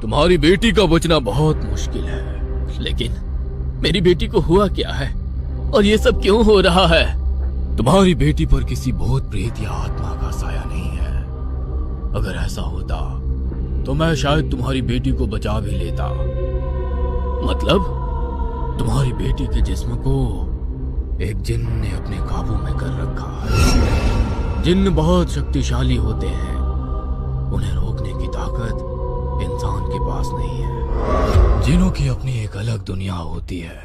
तुम्हारी बेटी का बचना बहुत मुश्किल है, लेकिन मेरी बेटी को हुआ क्या है और ये सब क्यों हो रहा है? तुम्हारी बेटी पर किसी भूत प्रेत या आत्मा का साया नहीं है। अगर ऐसा होता तो मैं शायद तुम्हारी बेटी को बचा भी लेता। मतलब तुम्हारी बेटी के जिस्म को एक जिन्न ने अपने काबू में कर रखा है। जिन्न बहुत शक्तिशाली होते हैं, उन्हें रोकने की ताकत इंसान के पास नहीं है। जिन्हों की अपनी एक अलग दुनिया होती है,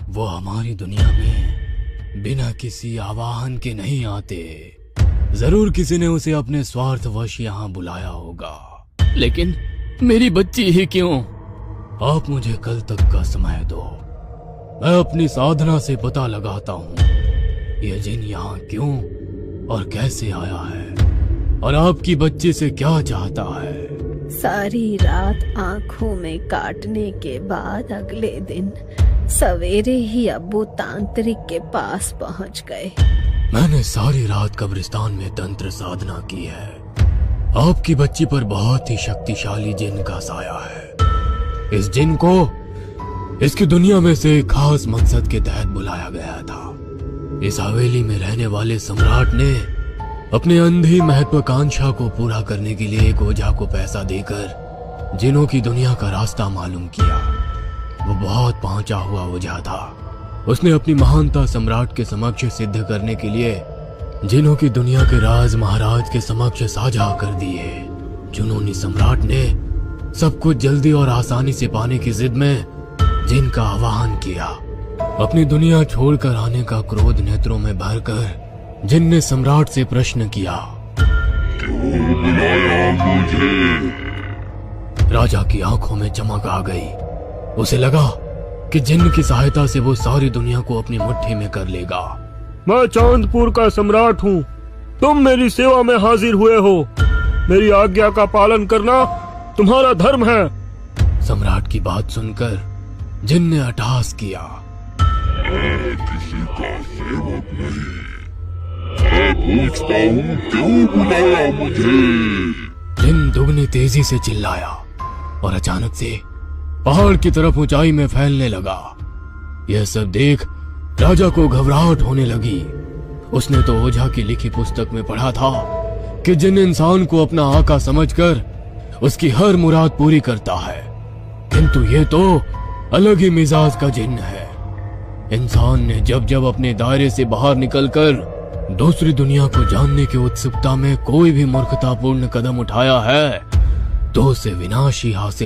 वो हमारी दुनिया में बिना किसी आवाहन के नहीं आते। जरूर किसी ने उसे अपने स्वार्थवश यहाँ बुलाया होगा। लेकिन मेरी बच्ची ही क्यों? आप मुझे कल तक का समय दो, मैं अपनी साधना से पता लगाता हूँ ये जिन यहाँ क्यों और कैसे आया है और आपकी बच्ची से क्या चाहता है। सारी रात आंखों में काटने के बाद अगले दिन सवेरे ही अब्बू तांत्रिक के पास पहुंच गए। मैंने सारी रात कब्रिस्तान में तंत्र साधना की है। आपकी बच्ची पर बहुत ही शक्तिशाली जिन का साया है। इस जिन को इसकी दुनिया में से एक खास मकसद के तहत बुलाया गया था। इस हवेली में रहने वाले सम्राट ने अपनी अंधी महत्वाकांक्षा को पूरा करने के लिए एक ओझा को पैसा देकर जिनों की दुनिया का रास्ता मालूम किया। वो बहुत पहुंचा हुआ ओझा था। उसने अपनी महानता सम्राट के समक्ष सिद्ध करने के लिए जिनों की दुनिया के राज महाराज के समक्ष साझा कर दिए। जुनूनी सम्राट ने सब कुछ जल्दी और आसानी से पाने की जिद में जिन का आह्वान किया। अपनी दुनिया छोड़कर आने का क्रोध नेत्रों में भरकर जिन ने सम्राट से प्रश्न किया, क्यों बुलाया मुझे? राजा की आंखों में चमक आ गई। उसे लगा कि जिन की सहायता से वो सारी दुनिया को अपनी मुट्ठी में कर लेगा। मैं चांदपुर का सम्राट हूँ, तुम मेरी सेवा में हाजिर हुए हो। मेरी आज्ञा का पालन करना तुम्हारा धर्म है। सम्राट की बात सुनकर जिन ने अट्टहास किया, मैं किसी का सेवक नहीं, मैं पूछता हूँ क्यों बुलाया मुझे? जिन दुगनी तेजी से चिल्लाया और अचानक से पहाड़ की तरफ ऊंचाई में फैलने लगा। यह सब देख राजा को घबराहट होने लगी। उसने तो ओझा की लिखी पुस्तक में पढ़ा था कि जिन इंसान को अपना आका समझकर उसकी हर मुराद पूरी करता है, किंतु ये तो अलग ही मिजाज का जिन्न है। इंसान ने जब जब अपने दायरे से बाहर निकलकर दूसरी दुनिया को जानने की उत्सुकता में कोई भी मूर्खतापूर्ण कदम उठाया है, तो उसे विनाश ही हासिल